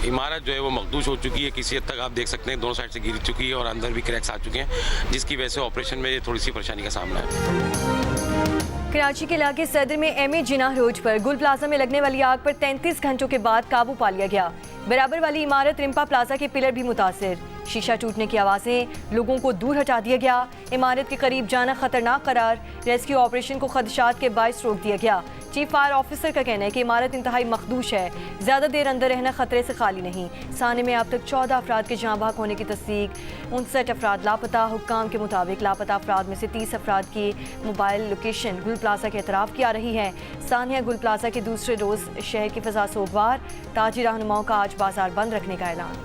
इमारत जो है वो मखदूश हो चुकी है, किसी हद तक आप देख सकते हैं दोनों साइड से गिर चुकी है और अंदर भी क्रैक्स आ चुके हैं, जिसकी वजह से ऑपरेशन में थोड़ी सी परेशानी का सामना है। कराची के इलाके सदर में एम ए जिनाह रोड पर गुल प्लाजा में लगने वाली आग पर 33 घंटों के बाद काबू पा लिया गया। बराबर वाली इमारत रिम्पा प्लाजा के पिलर भी मुतासिर, शीशा टूटने की आवाज़ें, लोगों को दूर हटा दिया गया। इमारत के करीब जाना खतरनाक करार, रेस्क्यू ऑपरेशन को खदशात के बायस रोक दिया गया। चीफ फायर ऑफिसर का कहना है कि इमारत इंतहाई मखदूश है, ज़्यादा देर अंदर रहना खतरे से खाली नहीं। साने में अब तक 14 अफराद के जाँ बहक होने की तस्दीक, 59 अफराद लापता। हुक्काम के मुताबिक लापता अफराद में से 30 अफराद की मोबाइल लोकेशन गुल प्लाजा के एतराफ़ की आ रही है। सानिया गुल प्लाजा के दूसरे रोज़ शहर की फ़ज़ा सोगवार, ताजी रहनुमाओं का आज बाजार बंद रखने का ऐलान।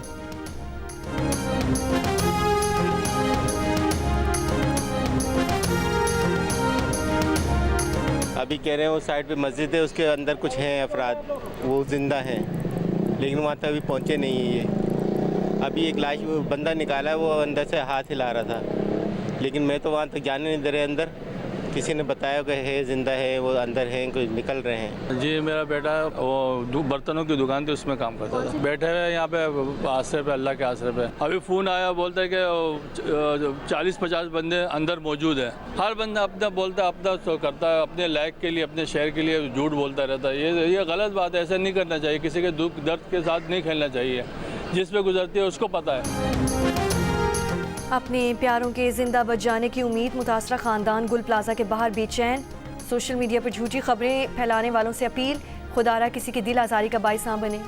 अभी कह रहे हैं वो साइड पे मस्जिद है, उसके अंदर कुछ हैं अफराद, वो ज़िंदा हैं, लेकिन वहाँ तक अभी पहुँचे नहीं है ये। अभी एक लाश वो बंदा निकाला है, वो अंदर से हाथ हिला रहा था, लेकिन मैं तो वहाँ तक जाने नहीं दे रहे अंदर। किसी ने बताया कि है ज़िंदा है, वो अंदर हैं, कुछ निकल रहे हैं। जी मेरा बेटा वो बर्तनों की दुकान थी, उसमें काम करता था। बैठे हुए यहाँ पे आसरे पे, अल्लाह के आसरे पे। अभी फ़ोन आया, बोलता है कि 40-50 बंदे अंदर मौजूद हैं। हर बंदा अपना बोलता है, अपना करता है, अपने लायक के लिए, अपने शहर के लिए झूठ बोलता रहता है। ये गलत बात है, ऐसा नहीं करना चाहिए। किसी के दुख दर्द के साथ नहीं खेलना चाहिए। जिस पे गुजरती है उसको पता है। अपने प्यारों के जिंदा बच जाने की उम्मीद, मुतासरा खानदान गुल प्लाजा के बाहर बेचैन। सोशल मीडिया पर झूठी खबरें फैलाने वालों से अपील, खुदारा किसी की दिल आज़ारी का बाइस ना बने।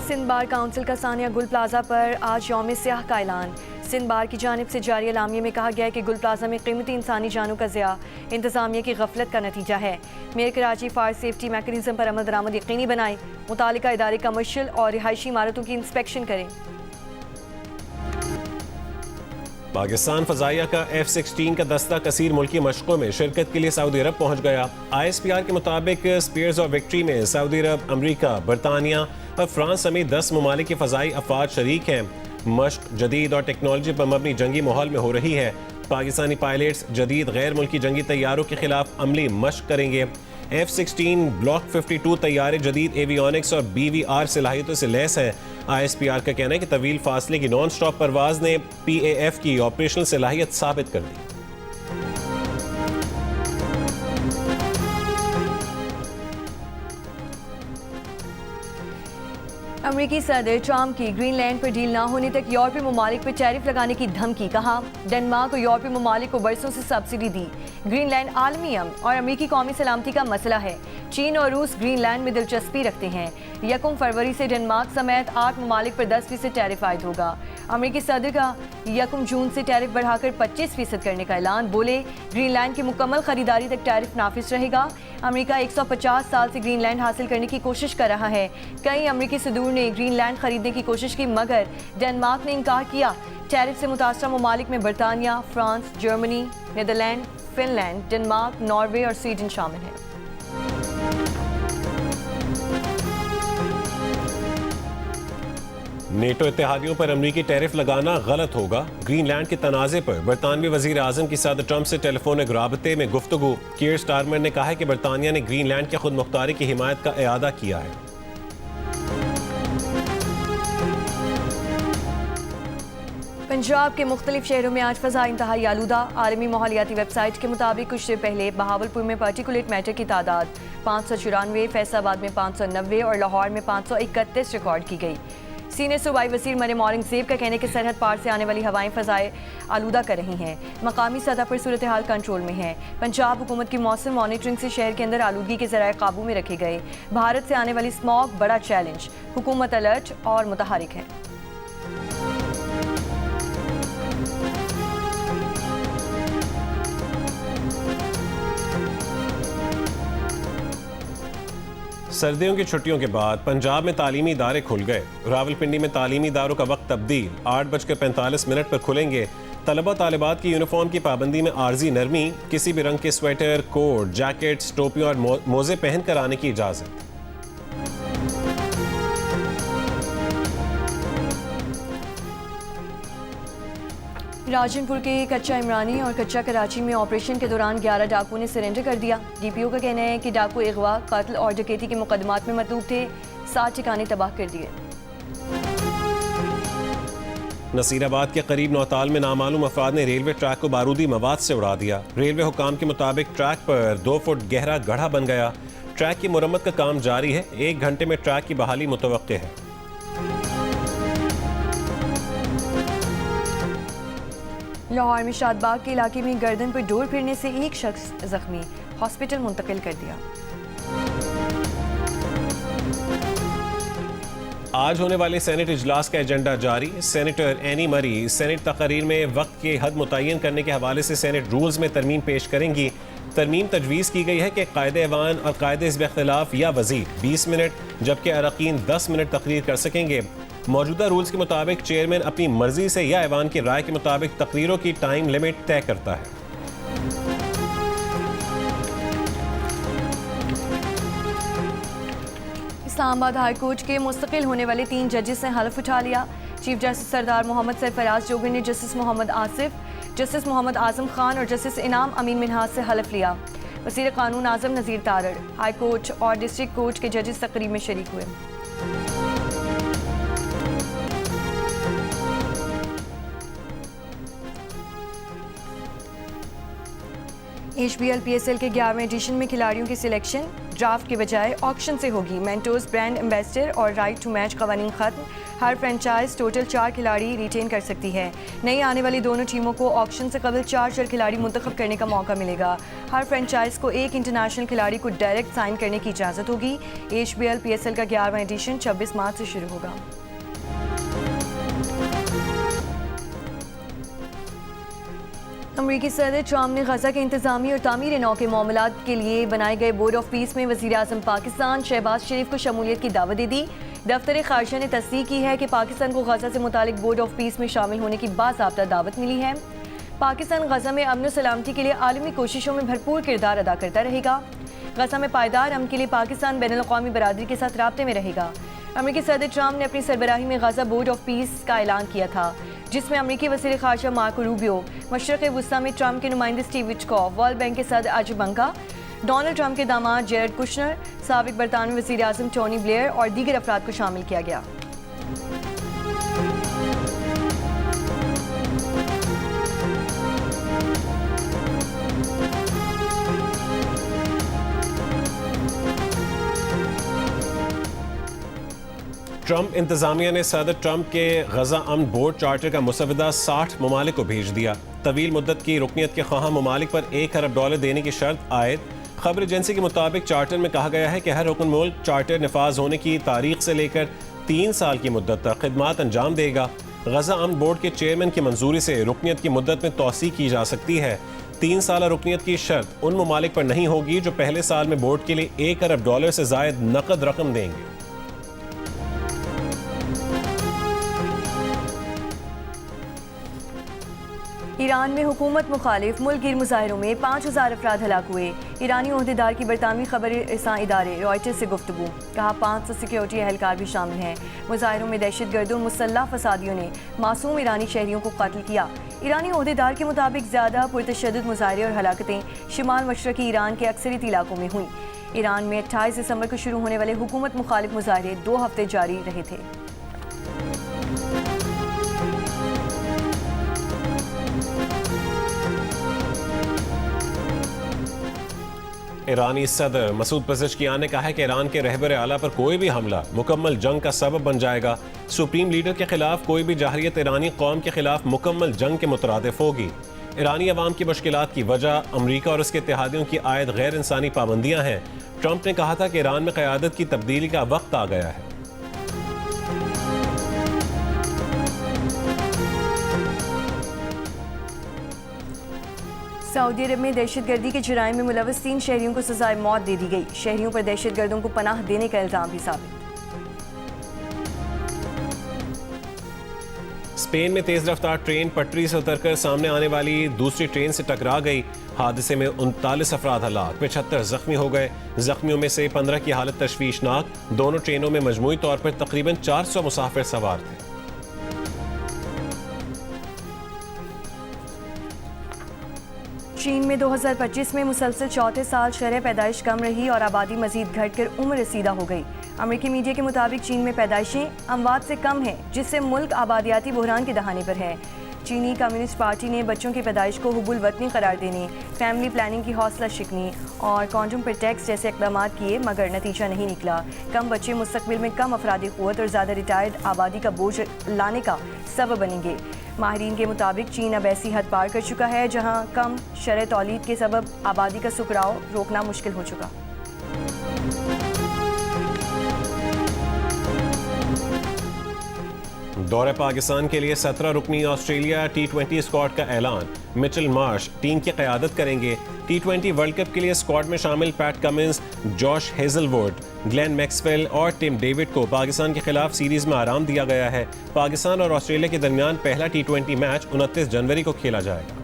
सिंध बार काउंसिल का सानिया गुल प्लाजा पर आज यौम सियाह का ऐलान। सिंध बार की जानिब से जारी एलामिया में कहा गया है कि गुल प्लाजा में कीमती इंसानी जानों का ज़िया इंतज़ामिया की गफलत का नतीजा है। Mayor Karachi fire safety mechanism पर अमल दरामद यकीनी बनाए, मुतालिका इदारे कमर्शियल और रिहायशी इमारतों की इंस्पेक्शन करें। पाकिस्तान फ़ज़ाइया का F-16 का दस्ता कसीर मुल्की मशक़ों में शिरकत के लिए सऊदी अरब पहुँच गया। ISPR के मुताबिक स्पीयर्स ऑफ विक्ट्री में सऊदी अरब, अमरीका, बरतानिया और फ्रांस समेत 10 ममालिक के फ़ज़ाई अफवाज शरीक हैं। मशक जदीद और टेक्नोलॉजी पर मबनी जंगी माहौल में हो रही है। पाकिस्तानी पायलट्स जदीद गैर मुल्की जंगी तैयारों के खिलाफ अमली मशक करेंगे। F-16 ब्लॉक 52 तैयारे जदीद एवियोनिक्स और BVR सलाहियतों से लैस है। ISPR का कहना है कि तवील फासले की नॉन स्टॉप परवाज ने PAF की ऑपरेशनल सलाहियत साबित कर दी। अमरीकी सदर ट्रंप की ग्रीनलैंड पर डील ना होने तक यूरोपीय ममालिक पर टैरिफ लगाने की धमकी। कहा, डेनमार्क और यूरोपीय ममालिक को बरसों से सब्सिडी दी। ग्रीनलैंड आलमी अमन और अमरीकी कौमी सलामती का मसला है। चीन और रूस ग्रीनलैंड में दिलचस्पी रखते हैं। 1 फरवरी से डेनमार्क समेत 8 ममालिक पर 10% टैरिफ आयद होगा। अमरीकी सदर का 1 जून से टैरिफ बढ़ाकर 25% करने का ऐलान। बोले, ग्रीनलैंड की मुकम्मल खरीदारी तक टैरिफ नाफिज रहेगा। अमरीका 150 साल से ग्रीनलैंड हासिल करने की कोशिश कर रहा है। कई अमरीकी सदूर ने ग्रीनलैंड खरीदने की कोशिश की, मगर डेनमार्क ने इनकार किया। टैरिफ से मुतासरा ममालिक में बरतानिया, France, Germany, Netherland, Finland, Denmark, Norway और स्वीडन शामिल हैं। नेटो इत्तेहादियों पर अमरीकी टैरिफ लगाना गलत होगा। ग्रीनलैंड के तनाज़े पर बरतानवी वज़ीर आज़म की सदर ट्रंप से टेलीफोनिक राबते में गुफ्तगू। कीयर स्टारमर ने कहा है कि बरतानिया ने ग्रीनलैंड के खुद मुख्तारी की हिमायत का इआदा किया है। पंजाब के मुख्तलिफ शहरों में आज फ़ज़ा इंतहाई आलूदा। आलमी माहौलियाती वेबसाइट के मुताबिक कुछ देर पहले बहावलपुर में पार्टिकुलेट मैटर की तादाद 594, फैसलाबाद में 590 और लाहौर में 531 रिकॉर्ड की गई। सीनियर सूबाई वज़ीर मरियम औरंगज़ेब का कहने के सरहद पार से आने वाली हवाएं फ़ज़ाए आलूदा कर रही हैं। मकामी सतह पर सूरत हाल कंट्रोल में है। पंजाब हुकूमत की मौसम मॉनिटरिंग से शहर के अंदर आलूदगी के ज़राए काबू में रखे गए। भारत से आने वाली स्मॉग बड़ा चैलेंज, हुकूमत अलर्ट और मुतहरिक है। सर्दियों की छुट्टियों के बाद पंजाब में तालीमी इदारे खुल गए। रावलपिंडी में तालीमी इदारों का वक्त तब्दील, 8:45 पर खुलेंगे। तलबा तालिबात की यूनिफॉर्म की पाबंदी में आर्जी नरमी, किसी भी रंग के स्वेटर, कोट, जैकेट्स, टोपियां और मोजे पहन कर आने की इजाज़त। राजनपुर के कच्चा इमरानी और कच्चा कराची में ऑपरेशन के दौरान 11 डाकुओं ने सरेंडर कर दिया। डीपीओ का कहना है कि डाकू अगवा, कत्ल और डकैती के मुकदमात में मतलूब थे। 7 ठिकाने तबाह कर दिए। नसीराबाद के करीब नौताल में नामालूम अफराद ने रेलवे ट्रैक को बारूदी मवाद से उड़ा दिया। रेलवे हुकाम के मुताबिक ट्रैक पर 2 फुट गहरा गड्ढा बन गया। ट्रैक की मुरम्मत का काम जारी है। 1 घंटे में ट्रैक की बहाली मुतवक्के है। लाहौर में शादबाग के इलाके में गर्दन पर डोर फिरने से एक शख्स जख्मी, हॉस्पिटल मुंतकिल कर दिया। आज होने वाले सेनेट इजलास का एजेंडा जारी। सेनेटर एनी मरी सेनेट तकरीर में वक्त के हद मुतय्यन करने के हवाले से सेनेट रूल्स में तरमीम पेश करेंगी। तरमीम तजवीज़ की गई है कि कायदे ऐवान और कायदे हिज़्ब इख्तिलाफ या वज़ीर 20 मिनट जबकि अरकान 10 मिनट तकरीर कर सकेंगे। मौजूदा रूल्स के मुताबिक चेयरमैन अपनी मर्जी से या ऐवान की राय के मुताबिक तकरीरों की टाइम लिमिट तय करता है। इस्लामाबाद हाई कोर्ट के मुस्तकिल होने वाले 3 जजेस ने हल्फ उठा लिया। चीफ जस्टिस सरदार मोहम्मद सरफराज जोगी ने जस्टिस मोहम्मद आसिफ, जस्टिस मोहम्मद आजम खान और जस्टिस इनाम अमीन मिन्हाज से हल्फ लिया। वज़ीर कानून आजम नज़ीर तारड़, हाई कोर्ट और डिस्ट्रिक्ट कोर्ट के जजेस तकरीब में शरीक हुए। HBL PSL के 11वें एडिशन में खिलाड़ियों की सिलेक्शन ड्राफ्ट के बजाय ऑक्शन से होगी। मेंटोर्स, ब्रांड एम्बेसडर और राइट टू मैच कवानीन खत्म। हर फ्रेंचाइज टोटल 4 खिलाड़ी रिटेन कर सकती है। नई आने वाली दोनों टीमों को ऑक्शन से कबल 4 खिलाड़ी मुंतखब करने का मौका मिलेगा। हर फ्रेंचाइज को एक इंटरनेशनल खिलाड़ी को डायरेक्ट साइन करने की इजाज़त होगी। HBL PSL का 11वां एडिशन 26 मार्च से शुरू होगा। अमरीकी सदर ट्रम्प ने गजा के इंतजामी और तामीर नौ के मामलात के लिए बनाए गए बोर्ड ऑफ पीस में वज़ीर आज़म पाकिस्तान शहबाज शरीफ को शमूलियत की दावत दे दी। दफ्तर खारजा ने तस्दीक की है कि पाकिस्तान को गजा से मुतालिक बोर्ड ऑफ पीस में शामिल होने की बाज़ाब्ता दावत मिली है। पाकिस्तान गजा में अमन सलामती के लिए आलमी कोशिशों में भरपूर किरदार अदा करता रहेगा। गजा में पायदार अमन के लिए पाकिस्तान बैनुल-अक़वामी बरादरी के साथ राब्ते में रहेगा। अमरीकी सदर ट्रम्प ने अपनी सरबराही में गजा बोर्ड ऑफ पीस का ऐलान किया था, जिसमें अमरीकी वज़ीर ख़ारजा मार्को रूबियो, मशरक़ वुस्ता में ट्रम्प के नुमाइंदे स्टीव विटकॉफ, वर्ल्ड बैंक के सदर अजय बंका, डोनाल्ड ट्रम्प के दामाद जेरेड कुशनर, साबिक़ बरतानवी वज़ीर आज़म टोनी ब्लेयर और दीगर अफराद को शामिल किया गया। ट्रम्प इंतजामिया ने सदर ट्रम्प के गजा अमन बोर्ड चार्टर का मुसवदा 60 ममालिक को भेज दिया। तवील मुद्दत की रुकनीत के ख्वाह ममालिक पर $1 अरब देने की शर्त आयद। खबर एजेंसी के मुताबिक चार्टर में कहा गया है कि हर रुकन मुल्क चार्टर नफाज होने की तारीख से लेकर 3 साल की मुद्दत तक खिदमात अंजाम देगा। गजा अमन बोर्ड के चेयरमैन की मंजूरी से रुकनीत की मुद्दत में तोसी की जा सकती है। 3 साल रुकनीत की शर्त उन ममालिक पर नहीं होगी जो पहले साल में बोर्ड के लिए $1 अरब से जायद नकद रकम देंगे। ईरान में हुकूमत मुखालिफ मुल्क गिर मुजाहिरों में 5000 अफराद हलाक हुए। ईरानी ओहदेदार की बरतानवी खबर रसां इदारे रॉयटर्स से गुफ्तगू, कहा 500 सिक्योरिटी एहलकार भी शामिल हैं। मुजाहिरों में दहशतगर्दों मुसल्लह फसादियों ने मासूम ईरानी शहरियों को कत्ल किया। ईरानी ओहदेदार के मुताबिक ज़्यादा पुरतशद्दुद मुजाहरे और हलाकतें शिमाल मशरकी ईरान के अक्सरियती इलाकों में हुई। ईरान में 28 दिसंबर को शुरू होने वाले हुकूमत मुखालिफ मुजाहरे 2 हफ्ते जारी रहे थे। ईरानी सदर मसूद पज़ेश्कियान ने कहा है कि ईरान के रहबर आला पर कोई भी हमला मुकम्मल जंग का सबब बन जाएगा। सुप्रीम लीडर के खिलाफ कोई भी जाहिरियत ईरानी कौम के खिलाफ मुकम्मल जंग के मुतरादिफ होगी। ईरानी अवाम की मुश्किलात की वजह अमरीका और उसके इत्तेहादियों की आयद गैर इंसानी पाबंदियां हैं। ट्रंप ने कहा था कि ईरान में क़यादत की तब्दीली का वक्त आ गया है। सऊदी अरब में दहशतगर्दी के जुराइम में मुलव्वस 3 शहरियों को सजाए मौत दे दी गई। शहरियों पर दहशतगर्दों को पनाह देने का इल्जाम भी साबित। स्पेन में तेज रफ्तार ट्रेन पटरी से उतरकर सामने आने वाली दूसरी ट्रेन से टकरा गई। हादसे में 39 अफराद हलाक, 75 जख्मी हो गए। जख्मियों में से 15 की हालत तशवीशनाक। दोनों ट्रेनों में मजमूई तौर पर तकरीबन 400 मुसाफिर सवार थे। चीन में 2025 में मुसलसल चौथे साल शरह पैदाइश कम रही और आबादी मजीद घटकर उम्र रसीदा हो गई। अमेरिकी मीडिया के मुताबिक चीन में पैदाइशें अमवात से कम हैं, जिससे मुल्क आबादियाती बहरान के दहाने पर है। चीनी कम्युनिस्ट पार्टी ने बच्चों की पैदाइश को हुबुल वतनी करार देने, फैमिली प्लानिंग की हौसला शिकनी और कॉन्डोम पर टैक्स जैसे इक़दाम किए, मगर नतीजा नहीं निकला। कम बच्चे मुस्तकबिल में कम अफरादी क़ुव्वत और ज़्यादा रिटायर्ड आबादी का बोझ लाने का सबब बनेंगे। माहिरीन के मुताबिक चीन अब ऐसी हद पार कर चुका है जहाँ कम शरह तौलीद के सबब आबादी का सुकराव रोकना मुश्किल हो चुका। दौरे पाकिस्तान के लिए 17 रुकनी ऑस्ट्रेलिया T20 स्क्वाड का ऐलान। मिचेल मार्श टीम की क़यादत करेंगे। T20 वर्ल्ड कप के लिए स्क्वाड में शामिल PAT Cummins, Josh Hazlewood, Glenn Maxwell और टिम डेविड को पाकिस्तान के खिलाफ सीरीज में आराम दिया गया है। पाकिस्तान और ऑस्ट्रेलिया के दरमियान पहला T20 मैच 29 जनवरी को खेला जाएगा।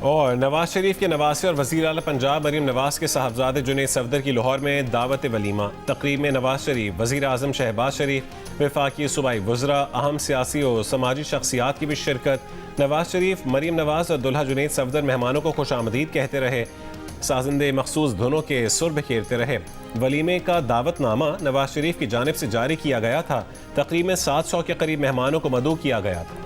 और नवाज शरीफ के नवासे और वज़ीर आला पंजाब मरीम नवाज के साहबजादे जुनैद सफदर की लाहौर में दावत वलीमा। तकरीब में नवाज शरीफ, वज़ीर आज़म शहबाज शरीफ, वफाकी सूबाई वज़रा, अहम सियासी और समाजी शख्सियात की भी शिरकत। नवाज शरीफ, मरीम नवाज और दुल्हा जुनैद सफदर मेहमानों को खुशामदीद कहते रहे। साजिंदे मखसूस धुनों के सुर बिखेरते रहे। वलीमे का दावतनामा नवाज शरीफ की जानिब से जारी किया गया था। तकरीब में 700 के करीब मेहमानों को मदऊ किया गया था।